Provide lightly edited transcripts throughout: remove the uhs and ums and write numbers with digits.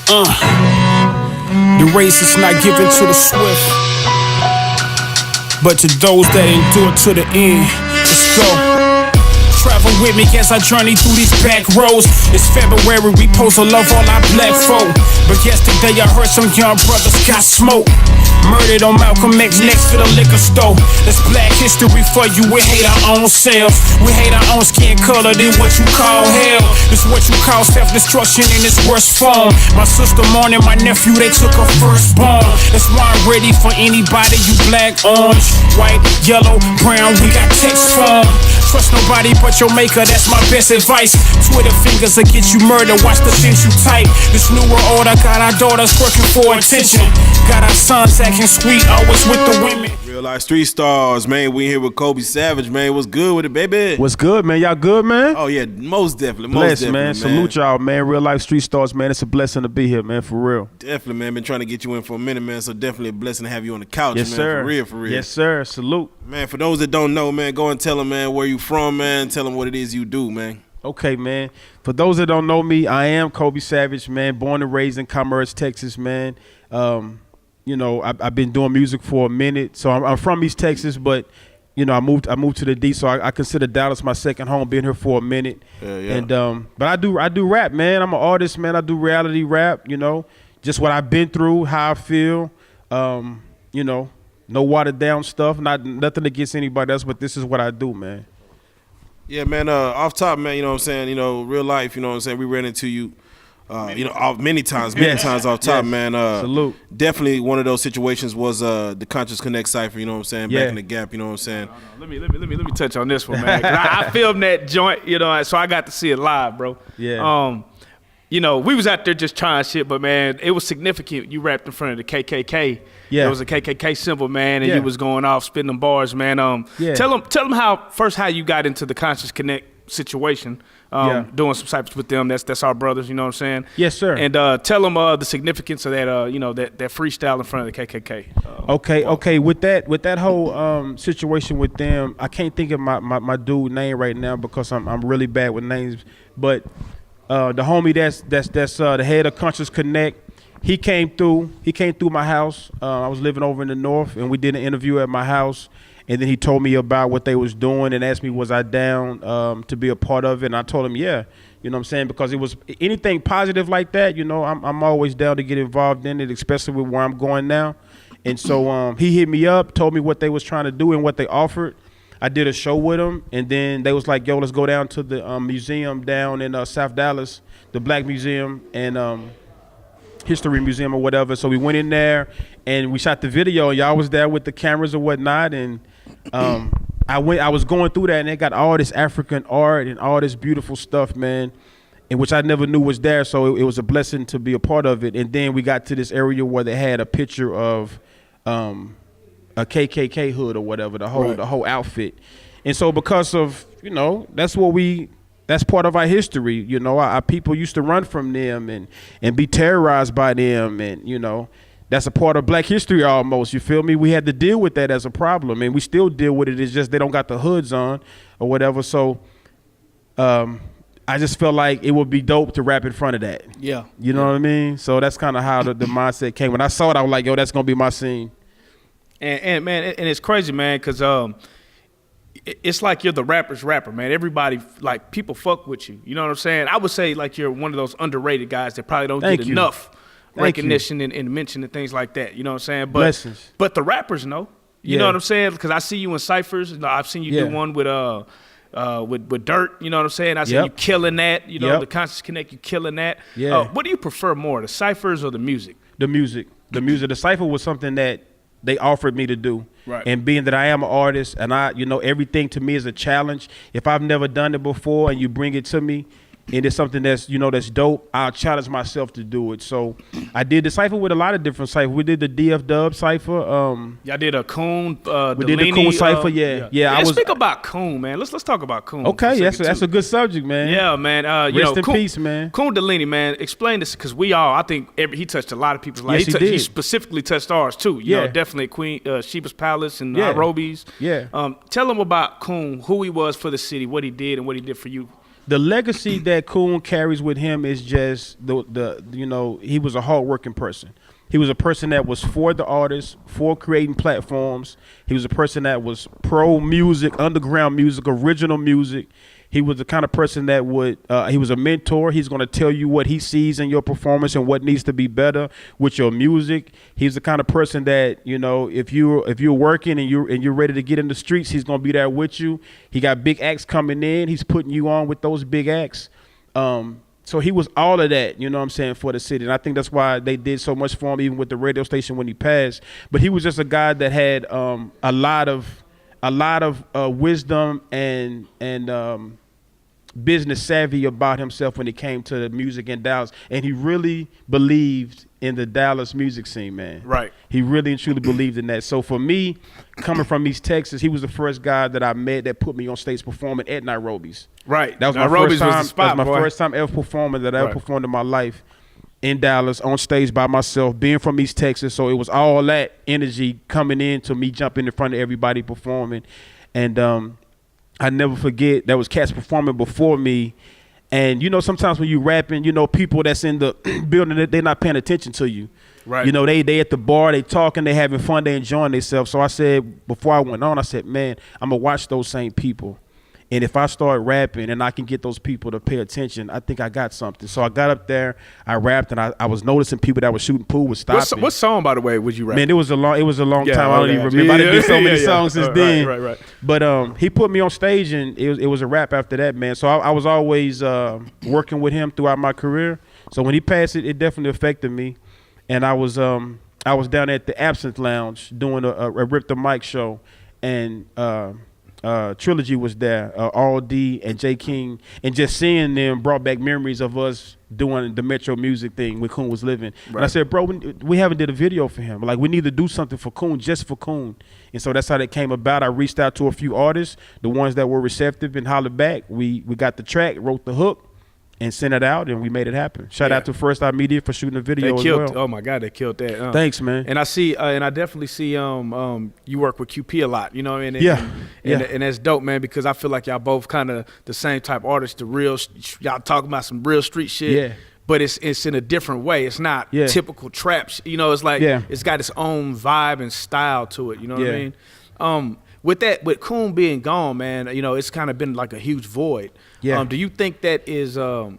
The race is not given to the swift, but to those that endure to the end. Let's go. Travel with me as I journey through these back roads. It's February, we pose to love all our black folk. But yesterday I heard some young brothers got smoked. Murdered on Malcolm X next to the liquor store. That's black history for you, we hate our own selves. We hate our own skin color, then what you call hell. This what you call self-destruction in its worst form. My sister mourning my nephew, they took her firstborn. That's why I'm ready for anybody, you black, orange, white, yellow, brown, we got text form. Trust nobody but your maker, that's my best advice. Twitter fingers will get you murdered, watch the things you type. This newer order got our daughters working for attention. Got our sons acting sweet, always with the women. Real life street stars, man. We here with Colby Savage, man. What's good with it, baby? What's good, man? Y'all good, man? Oh yeah, most definitely. Blessed, man. Salute y'all, man. Real life street stars, man. It's a blessing to be here, man. For real. Definitely, man. Been trying to get you in for a minute, man. So definitely a blessing to have you on the couch, Yes, man. sir. For real, for real. Yes, sir. Salute. Man, for those that don't know, man, go and tell them, man, where you from, man. Tell them what it is you do, man. Okay, man. For those that don't know me, I am Colby Savage, man. Born and raised in Cumberlands, Texas, man. You know, I've been doing music for a minute, so I'm from East Texas, but you know, I moved to the D, so I consider Dallas my second home. Been here for a minute, and but I do rap, man. I'm an artist, man. I do reality rap, you know, just what I've been through, how I feel, you know, no watered down stuff, nothing against anybody else, but this is what I do, man. Yeah, man. Off top, man. You know what I'm saying. You know, real life. You know what I'm saying. We ran into you. You know, many times off top, man. Salute. Definitely one of those situations was the Conscious Connect Cypher, you know what I'm saying, back in the Gap, you know what I'm saying. Let me touch on this one, man. 'Cause I filmed that joint, you know, so I got to see it live, bro. Yeah. You know, we was out there just trying shit, but man, it was significant. You rapped in front of the KKK. Yeah. It was a KKK symbol, man, and you was going off spitting them bars, man. Tell them how you got into the Conscious Connect situation. Doing some Cyphers with them. That's our brothers, you know what I'm saying? Yes, sir. And tell them the significance of that, you know, that freestyle in front of the KKK. Okay. With that whole situation with them, I can't think of my dude name right now because I'm really bad with names. But the homie that's the head of Conscious Connect, he came through my house. I was living over in the north, and we did an interview at my house. And then he told me about what they was doing and asked me, was I down to be a part of it? And I told him, yeah, you know what I'm saying? Because it was anything positive like that, you know, I'm always down to get involved in it, especially with where I'm going now. And so he hit me up, told me what they was trying to do and what they offered. I did a show with them, and then they was like, yo, let's go down to the museum down in South Dallas, the Black Museum and History Museum or whatever. So we went in there and we shot the video. Y'all was there with the cameras or whatnot, and I was going through that, and they got all this African art and all this beautiful stuff, man, and which I never knew was there. So it was a blessing to be a part of it. And then we got to this area where they had a picture of a KKK hood or whatever, the whole outfit. And so because of, you know, that's part of our history. You know, our people used to run from them and be terrorized by them, and you know. That's a part of Black history almost, you feel me? We had to deal with that as a problem, and we still deal with it. It's just they don't got the hoods on or whatever. So I just felt like it would be dope to rap in front of that. Yeah. You know what I mean? So that's kind of how the mindset came. When I saw it, I was like, yo, that's going to be my scene. And man, and it's crazy, man, because it's like you're the rapper's rapper, man. Everybody, like, people fuck with you. You know what I'm saying? I would say, like, you're one of those underrated guys that probably don't get enough recognition and mention and things like that, you know what I'm saying? But blessings. But the rappers know, you know what I'm saying? Because I see you in Cyphers. I've seen you do one with Dirt, you know what I'm saying? I see you killing that, you know, the Conscious Connect, you killing that. Yeah. What do you prefer more, the Cyphers or the music? The music. The Cypher was something that they offered me to do. Right. And being that I am an artist and you know, everything to me is a challenge. If I've never done it before and you bring it to me, and it's something that's, you know, that's dope, I'll challenge myself to do it. So I did the cypher with a lot of different cyphers. We did the DF Dub cypher. Y'all did a Coon. We did the Coon cypher. Yeah. Speak about Coon, man. Let's talk about Coon. Okay, that's a good subject, man. Yeah, man. You Rest know, in peace, man. Coon Delaney, man. Explain this, because I think he touched a lot of people's lives. Yes, he did. He specifically touched ours too. You know, definitely Queen Sheba's Palace and Nairobi's. Yeah. Tell him about Coon, who he was for the city, what he did, and what he did for you. The legacy that Coon carries with him is just the you know, he was a hardworking person. He was a person that was for the artists, for creating platforms. He was a person that was pro music, underground music, original music. He was the kind of person that would, he was a mentor. He's going to tell you what he sees in your performance and what needs to be better with your music. He's the kind of person that, you know, if you're working and you're ready to get in the streets, he's going to be there with you. He got big acts coming in. He's putting you on with those big acts. So he was all of that, you know what I'm saying, for the city. And I think that's why they did so much for him, even with the radio station when he passed. But he was just a guy that had a lot of wisdom and business savvy about himself when it came to the music in Dallas. And he really believed in the Dallas music scene, man. Right. He really and truly believed in that. So for me, coming from East Texas, he was the first guy that I met that put me on stage performing at Nairobi's. Right. That was Nairobi's my first time. was the spot, that was my boy. first time ever performing that I ever performed in my life in Dallas on stage by myself, being from East Texas. So it was all that energy coming in to me jumping in front of everybody performing. And I never forget, there was cats performing before me. And, you know, sometimes when you rapping, you know, people that's in the building, they're not paying attention to you. Right. You know, they at the bar, they talking, they having fun, they enjoying themselves. So I said, before I went on, I said, man, I'm going to watch those same people. And if I start rapping and I can get those people to pay attention, I think I got something. So I got up there, I rapped, and I was noticing people that were shooting pool was stopping. What song, by the way, would you rap? Man, it was a long time. I don't even remember. Yeah, I done did so many songs since then. Right. But he put me on stage, and it was a rap after that, man. So I was always working with him throughout my career. So when he passed, it definitely affected me. And I was down at the Absinthe Lounge doing a Rip the Mic show, and Trilogy was there, All D and J King, and just seeing them brought back memories of us doing the Metro Music thing when Coon was living. Right. And I said, bro, we haven't did a video for him. Like, we need to do something for Coon, just for Coon. And so that's how that came about. I reached out to a few artists, the ones that were receptive and hollered back. We got the track, wrote the hook, and sent it out, and we made it happen. Shout out to First Eye Media for shooting the video as well. Oh my God, they killed that. Thanks, man. And I see, and I definitely see, you work with QP a lot, you know, and that's dope, man, because I feel like y'all both kind of the same type artists. Y'all talking about some real street shit. Yeah. But it's in a different way. It's not typical traps. You know, it's like it's got its own vibe and style to it. You know what I mean? With Coon being gone, man, you know, it's kind of been like a huge void. Yeah. Do you think that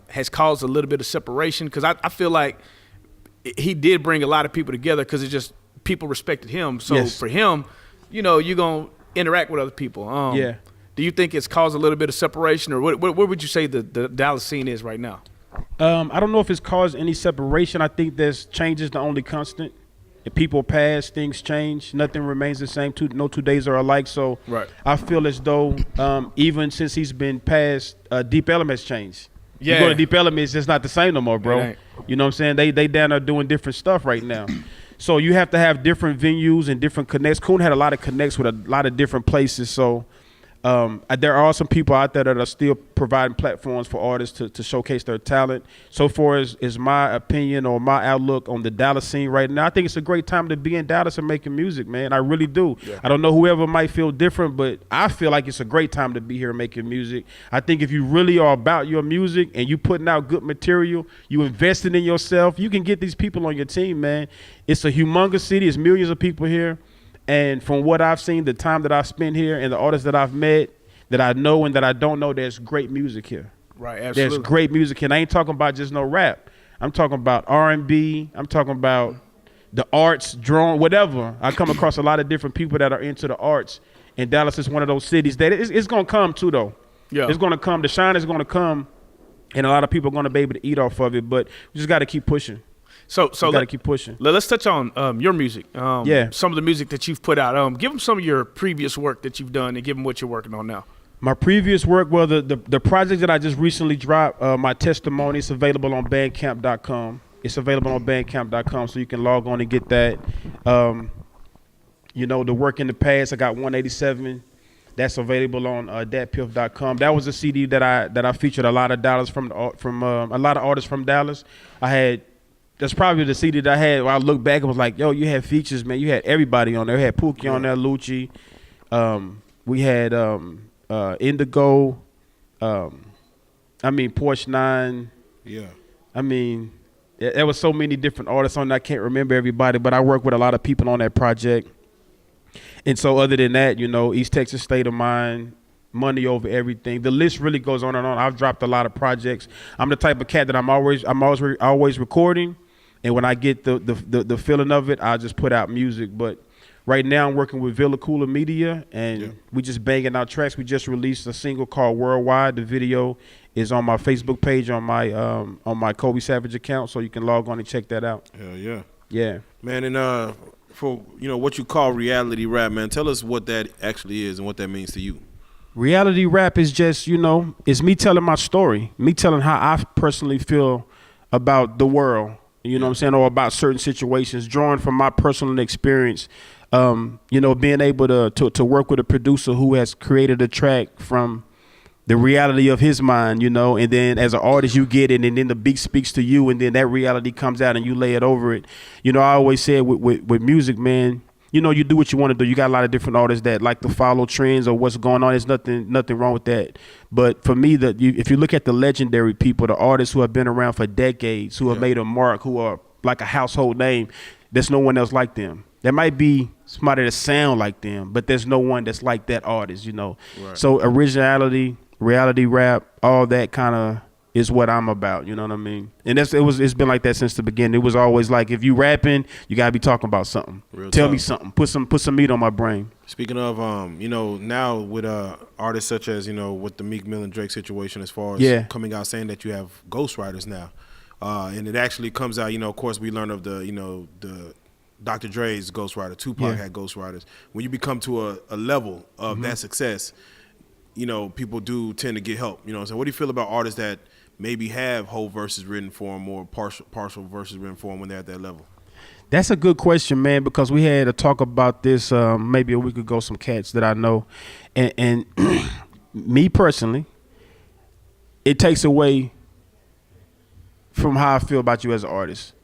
has caused a little bit of separation? Because I feel like he did bring a lot of people together because it just people respected him. So for him, you know, you're gonna interact with other people. Do you think it's caused a little bit of separation, or what would you say the Dallas scene is right now? I don't know if it's caused any separation. I think change is the only constant. If people pass, things change. Nothing remains the same. No 2 days are alike. So I feel as though even since he's been passed, Deep Elements changed. Yeah. You go to Deep Elements, it's not the same no more, bro. You know what I'm saying? They down there doing different stuff right now. So you have to have different venues and different connects. Coon had a lot of connects with a lot of different places. So there are some people out there that are still providing platforms for artists to showcase their talent. So far as my opinion or my outlook on the Dallas scene right now, I think it's a great time to be in Dallas and making music, man. I really do. Yeah. I don't know whoever might feel different, but I feel like it's a great time to be here making music. I think if you really are about your music and you putting out good material, you investing in yourself, you can get these people on your team, man. It's a humongous city. It's millions of people here. And from what I've seen, the time that I've spent here and the artists that I've met, that I know and that I don't know, there's great music here. Right, absolutely. There's great music here. And I ain't talking about just no rap. I'm talking about R&B. I'm talking about the arts, drawing, whatever. I come across a lot of different people that are into the arts. And Dallas is one of those cities that it's going to come too, though. Yeah. It's going to come. The shine is going to come. And a lot of people are going to be able to eat off of it. But we just got to keep pushing. So gotta keep pushing. Let's touch on your music. Some of the music that you've put out. Give them some of your previous work that you've done, and give them what you're working on now. My previous work, well, the project that I just recently dropped, my testimony, is available on Bandcamp.com. It's available on Bandcamp.com, so you can log on and get that. You know, the work in the past, I got 187. That's available on datpiff.com. That was a CD that I featured a lot of dollars from a lot of artists from Dallas. That's probably the CD that I had where I look back and was like, yo, you had features, man. You had everybody on there. We had Pookie on there, Lucci. We had Indigo. I mean, Porsche 9. Yeah. I mean, there was so many different artists on that. I can't remember everybody, but I worked with a lot of people on that project. And so other than that, you know, East Texas State of Mind, Money Over Everything. The list really goes on and on. I've dropped a lot of projects. I'm the type of cat that I'm always recording. And when I get the feeling of it, I just put out music. But right now I'm working with Villa Cooler Media, and we just banging out tracks. We just released a single called Worldwide. The video is on my Facebook page on my Colby Savage account, so you can log on and check that out. Hell yeah. Yeah. Man, and for what you call reality rap, man, tell us what that actually is and what that means to you. Reality rap is just, it's me telling my story, me telling how I personally feel about the world, you know what I'm saying, or about certain situations, drawing from my personal experience. Being able to work with a producer who has created a track from the reality of his mind, and then as an artist you get it, and then the beat speaks to you, and then that reality comes out and you lay it over it. I always said with music, man, you do what you want to do. You got a lot of different artists that like to follow trends or what's going on. There's nothing wrong with that. But for me, if you look at the legendary people, the artists who have been around for decades, who have made a mark, who are like a household name, there's no one else like them. There might be somebody that sound like them, but there's no one that's like that artist, Right. So originality, reality rap, all that kind of is what I'm about, you know what I mean? And it's been like that since the beginning. It was always like, if you rapping, you gotta be talking about something. Tell me something. Put some meat on my brain. Speaking of, now with artists such as, with the Meek Mill and Drake situation, as far as coming out saying that you have ghostwriters now, and it actually comes out, of course we learn of the Dr. Dre's ghostwriter, Tupac had ghostwriters. When you become to a level of that success, people do tend to get help. So what do you feel about artists that maybe have whole verses written for them or partial verses written for them when they're at that level? That's a good question, man, because we had a talk about this maybe a week ago, some cats that I know. And me personally, it takes away from how I feel about you as an artist.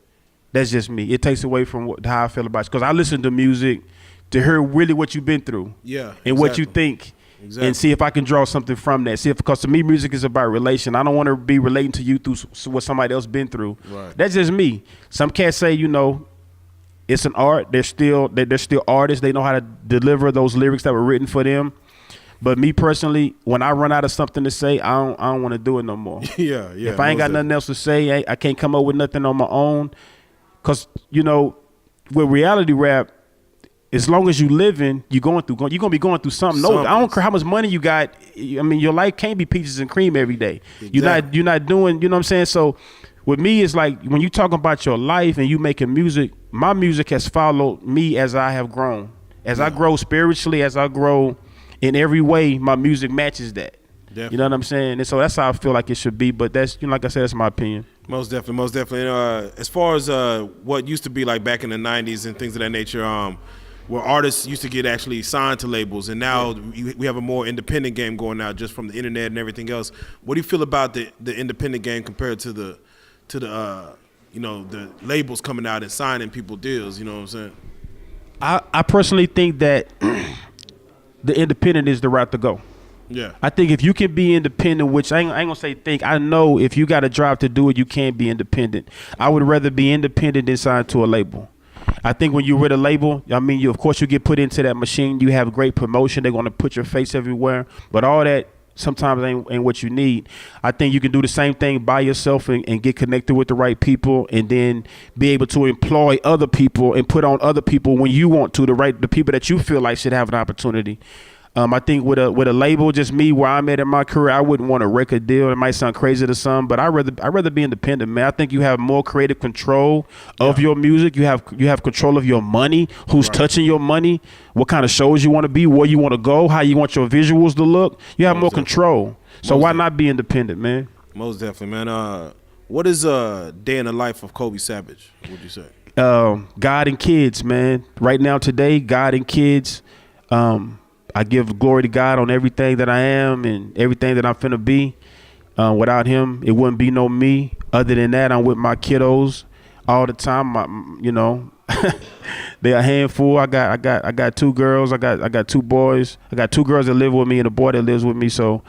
That's just me. It takes away from how I feel about you. Because I listen to music to hear really what you've been through. Yeah. And what you think. Exactly. And see if I can draw something from that. Because to me, music is about relation. I don't want to be relating to you through what somebody else been through. Right. That's just me. Some cats say, it's an art. They're still artists. They know how to deliver those lyrics that were written for them. But me personally, when I run out of something to say, I don't want to do it no more. Yeah. If I ain't got nothing else to say, I can't come up with nothing on my own. Because, with reality rap, as long as you living, you're going to be going through something. No, I don't care how much money you got. I mean, your life can't be peaches and cream every day. Exactly. You're not doing, you know what I'm saying? So with me, it's like when you talking about your life and you making music, my music has followed me as I have grown. As I grow spiritually, as I grow in every way, my music matches that. Definitely. You know what I'm saying? And so that's how I feel like it should be. But that's, like I said, that's my opinion. Most definitely. As far as what used to be like back in the 90s and things of that nature, where artists used to get actually signed to labels, and now we have a more independent game going now just from the internet and everything else. What do you feel about the independent game compared to the labels coming out and signing people deals? You know what I'm saying? I personally think that the independent is the route to go. Yeah. I think if you can be independent, which I ain't gonna say think, I know if you got a drive to do it, you can be independent. I would rather be independent than signed to a label. I think when you're with a label, I mean, of course you get put into that machine. You have great promotion. They're going to put your face everywhere. But all that sometimes ain't what you need. I think you can do the same thing by yourself and get connected with the right people, and then be able to employ other people and put on other people when you want to, the people that you feel like should have an opportunity. I think with a label, just me where I'm at in my career, I wouldn't want a record deal. It might sound crazy to some, but I'd rather be independent, man. I think you have more creative control of your music. You have control of your money, who's touching your money, what kind of shows you want to be, where you want to go, how you want your visuals to look. You have more control. So why not be independent, man? Most definitely, man. What is a day in the life of Colby Savage, would you say? God and kids, man. Right now, today, God and kids. I give glory to God on everything that I am and everything that I'm finna be. Without him, it wouldn't be no me. Other than that, I'm with my kiddos all the time. They're a handful. I got two girls. I got two boys. I got two girls that live with me and a boy that lives with me. So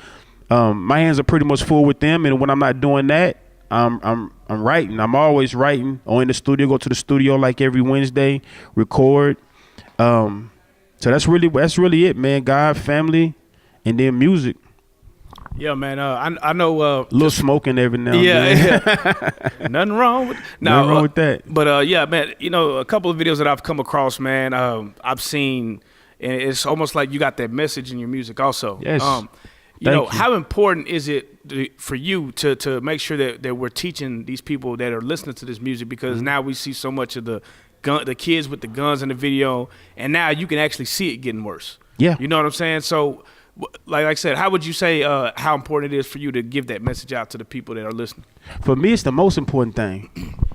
My hands are pretty much full with them, and when I'm not doing that, I'm writing. I'm always writing, or in the studio. Go to the studio like every Wednesday, record. So that's really it, man. God, family, and then music. Yeah, man. I know. Little smoking every now and then. Yeah. Nothing wrong with that. But yeah, man. You know, a couple of videos that I've come across, man. I've seen, and it's almost like you got that message in your music, also. Yes. You know, how important is it for you to make sure that we're teaching these people that are listening to this music, because now we see so much of the kids with the guns in the video, and now you can actually see it getting worse. Yeah. You know what I'm saying? So, like I said, how would you say how important it is for you to give that message out to the people that are listening? For me, it's the most important thing.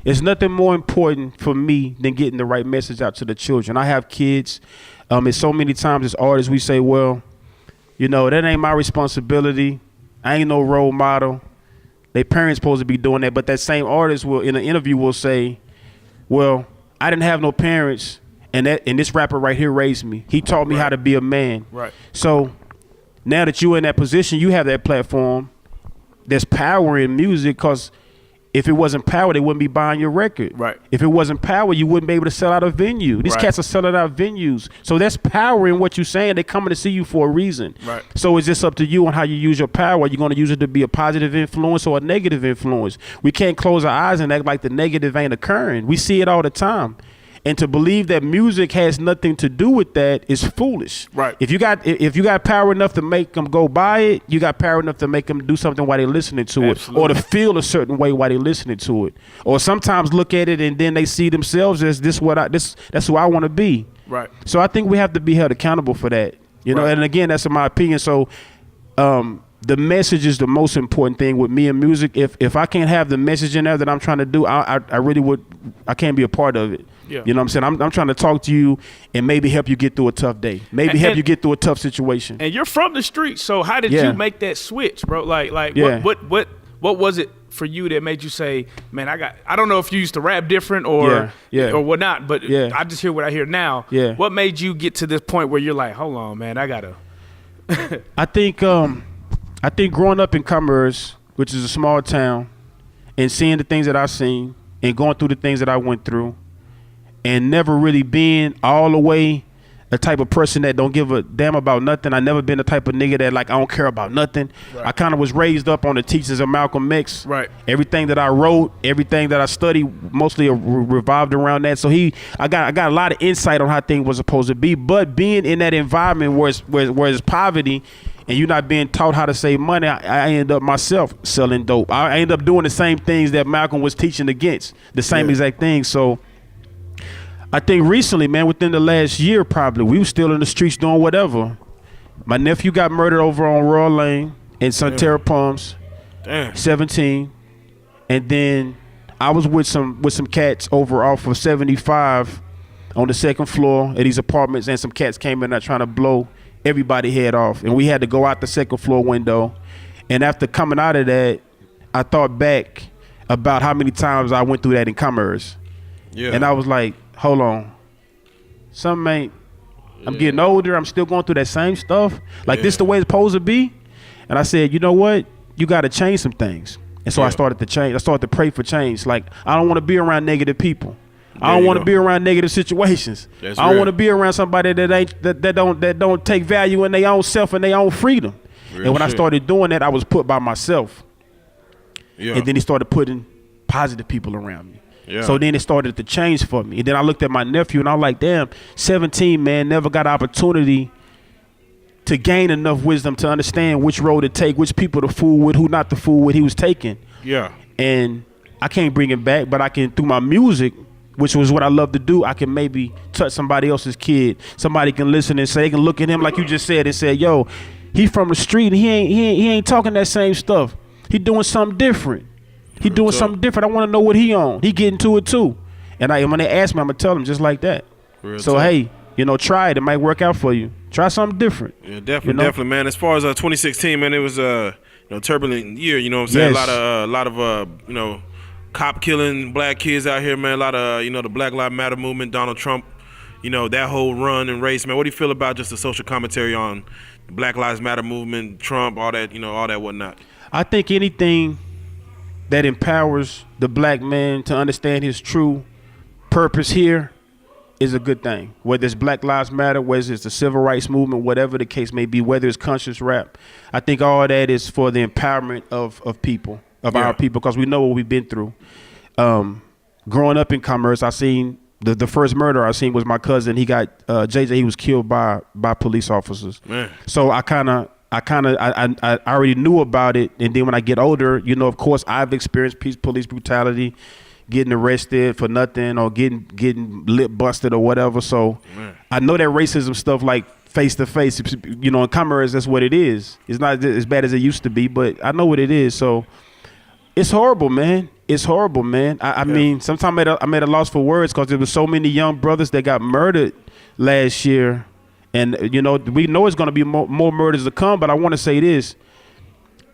It's nothing more important for me than getting the right message out to the children. I have kids. And so many times as artists, we say, well, you know, that ain't my responsibility. I ain't no role model. Their parents supposed to be doing that. But that same artist will, in an interview, will say, well, I didn't have no parents, and this rapper right here raised me. He taught me how to be a man. Right. So now that you're in that position, you have that platform. There's power in music, because if it wasn't power, they wouldn't be buying your record. Right. If it wasn't power, you wouldn't be able to sell out a venue. These cats are selling out venues. So there's power in what you're saying. They're coming to see you for a reason. Right. So it's just up to you on how you use your power. Are you going to use it to be a positive influence or a negative influence? We can't close our eyes and act like the negative ain't occurring. We see it all the time. And to believe that music has nothing to do with that is foolish. Right. If you got power enough to make them go buy it, you got power enough to make them do something while they're listening to it, or to feel a certain way while they're listening to it, or sometimes look at it and then they see themselves as that's who I want to be. Right. So I think we have to be held accountable for that. You know, and again, that's in my opinion. So the message is the most important thing with me in music. If I can't have the message in there that I'm trying to do, I can't be a part of it. Yeah. You know what I'm saying? I'm trying to talk to you and maybe help you get through a tough day. Maybe help you get through a tough situation. And you're from the street, so how did you make that switch, bro? Like what was it for you that made you say, man, I don't know if you used to rap different or whatnot, but I just hear what I hear now. Yeah. What made you get to this point where you're like, hold on, man, I gotta I think growing up in Cumberlands, which is a small town, and seeing the things that I've seen and going through the things that I went through, and never really being all the way a type of person that don't give a damn about nothing. I never been the type of nigga that like I don't care about nothing. Right. I kind of was raised up on the teachings of Malcolm X. Right. Everything that I wrote, everything that I studied, mostly revolved around that. So I got a lot of insight on how things were supposed to be. But being in that environment where it's poverty, and you're not being taught how to save money, I end up myself selling dope. I end up doing the same things that Malcolm was teaching against, the same exact thing. So I think recently, man, within the last year probably, we were still in the streets doing whatever. My nephew got murdered over on Royal Lane in Sunterra Palms, 17. And then I was with some cats over off of 75 on the second floor of these apartments, and some cats came in there trying to blow everybody head off. And we had to go out the second floor window. And after coming out of that, I thought back about how many times I went through that in Commerce. Yeah. And I was like, hold on, something ain't, I'm getting older, I'm still going through that same stuff. Like this the way it's supposed to be? And I said, you know what? You got to change some things. And so I started to change. I started to pray for change. Like, I don't want to be around negative people. I don't want to be around negative situations. I don't want to be around somebody that don't take value in their own self and their own freedom. And when I started doing that, I was put by myself. And then he started putting positive people around me. So then it started to change for me. And then I looked at my nephew and I was like, damn, 17, man, never got opportunity to gain enough wisdom to understand which road to take, which people to fool with, who not to fool with he was taking. Yeah. And I can't bring it back, but I can, through my music, which was what I love to do, I can maybe touch somebody else's kid. Somebody can listen and say, they can look at him like you just said and say, yo, he from the street and he ain't talking that same stuff. He doing something different. He doing something different. I want to know what he on. He getting to it too. And when they ask me, I'm going to tell them just like that. So, hey, try it. It might work out for you. Try something different. Yeah, definitely, man. As far as 2016, man, it was a turbulent year, you know what I'm saying? Yes. A lot of cop killing black kids out here, man. A lot of, the Black Lives Matter movement, Donald Trump, that whole run and race, man. What do you feel about just the social commentary on Black Lives Matter movement, Trump, all that, all that whatnot? I think anything that empowers the black man to understand his true purpose here is a good thing. Whether it's Black Lives Matter, whether it's the civil rights movement, whatever the case may be, whether it's conscious rap, I think all that is for the empowerment of people, of our people, because we know what we've been through. Growing up in Commerce, I seen the first murder I seen was my cousin. He got JJ. He was killed by police officers. Man. So I already knew about it, and then when I get older, of course I've experienced police brutality, getting arrested for nothing or getting lip busted or whatever. So I know that racism stuff, like face to face, in Commerce, that's what it is. It's not as bad as it used to be, but I know what it is. So it's horrible, man. It's horrible, man. I mean, sometimes I'm at a loss for words because there was so many young brothers that got murdered last year. And, we know it's going to be more murders to come, but I want to say this.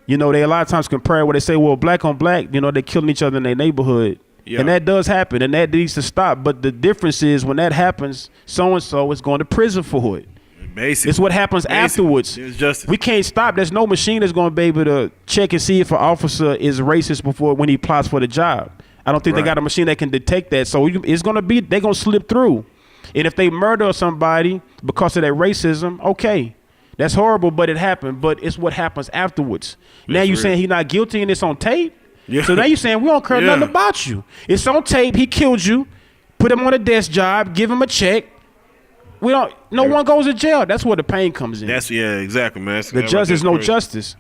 They a lot of times compare where they say, well, black on black, they're killing each other in their neighborhood. Yeah. And that does happen, and that needs to stop. But the difference is when that happens, so-and-so is going to prison for it. Basically. It's what happens afterwards. We can't stop. There's no machine that's going to be able to check and see if an officer is racist when he applies for the job. I don't think they got a machine that can detect that. So it's going to be, they're going to slip through. And if they murder somebody because of that racism, okay, that's horrible, but it happened. But it's what happens afterwards. Now you're saying he's not guilty and it's on tape? Yeah. So now you're saying we don't care nothing about you. It's on tape. He killed you. Put him on a desk job. Give him a check. No one goes to jail. That's where the pain comes in. Exactly, man. The justice, no justice.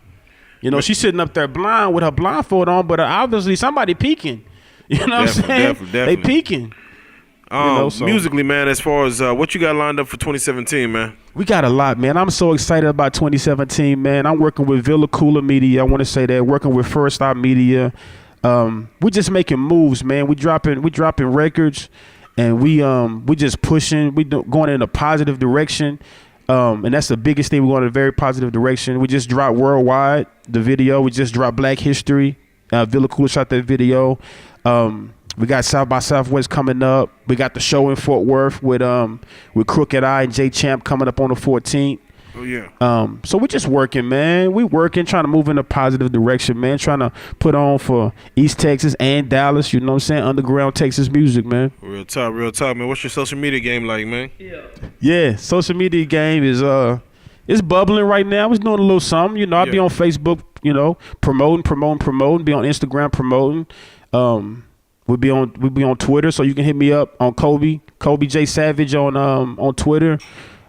She's sitting up there blind with her blindfold on, but obviously somebody peeking. You know what I'm saying? Definitely. They peeking. Musically, man, as far as what you got lined up for 2017, man? We got a lot, man. I'm so excited about 2017, man. I'm working with Villa Cooler Media. I want to say that. Working with First Stop Media. We're just making moves, man. We dropping records, and we just pushing. Going in a positive direction, and that's the biggest thing. We're going in a very positive direction. We just dropped Worldwide, the video. We just dropped Black History. Villa Cooler shot that video. We got South by Southwest coming up. We got the show in Fort Worth with Crooked Eye and Jay Champ coming up on the 14th. Oh yeah. So we're just working, man. We working, trying to move in a positive direction, man. Trying to put on for East Texas and Dallas. You know what I'm saying? Underground Texas music, man. Real talk, man. What's your social media game like, man? Yeah. Social media game is it's bubbling right now. It's doing a little something. I'll be on Facebook, promoting. Be on Instagram promoting. We'll be on Twitter, so you can hit me up on Colby J Savage on Twitter.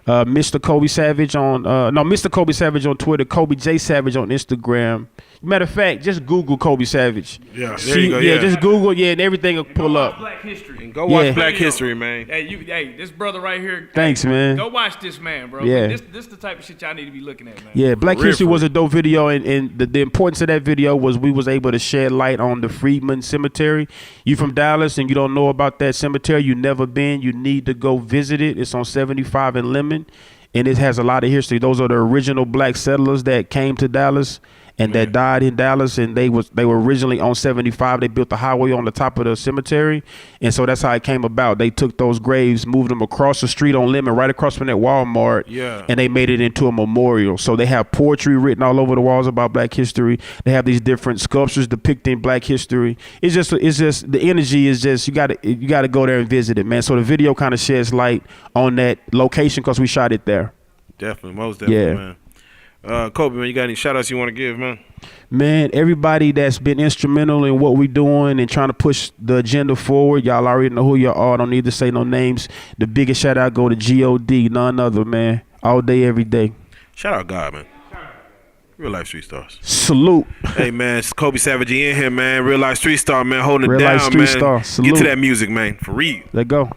Mr. Colby Savage Mr. Colby Savage on Twitter, Colby J Savage on Instagram. Matter of fact, just Google Colby Savage. Yeah, there you go. Yeah, just Google, and everything will pull up. Black History. And go watch Black History, man. Hey, this brother right here. Thanks, man. Go watch this man, bro. Yeah. This the type of shit y'all need to be looking at, man. Yeah, Black History was a dope video, and the importance of that video was we was able to shed light on the Freedman Cemetery. You from Dallas and you don't know about that cemetery, you never been, you need to go visit it. It's on 75 and Lemon, and it has a lot of history. Those are the original black settlers that came to Dallas and that died in Dallas, and they were originally on 75. They built the highway on the top of the cemetery, and so that's how it came about. They took those graves, moved them across the street on Lemon, right across from that Walmart, and they made it into a memorial. So they have poetry written all over the walls about Black history. They have these different sculptures depicting Black history. It's just the energy is just you got to go there and visit it, man. So the video kind of sheds light on that location because we shot it there. Definitely, most definitely, man. Colby, man, you got any shout outs you want to give, man? Man, everybody that's been instrumental in what we're doing and trying to push the agenda forward, y'all already know who y'all are. Don't need to say no names. The biggest shout out go to G.O.D., none other, man. All day, every day. Shout out God, man. Reallyfe Street Stars. Salute. Hey, man, it's Colby Savage in here, man. Reallyfe Street Star, man, holding it Reallyfe down, Street man. Star. Salute. Get to that music, man, for real. Let go.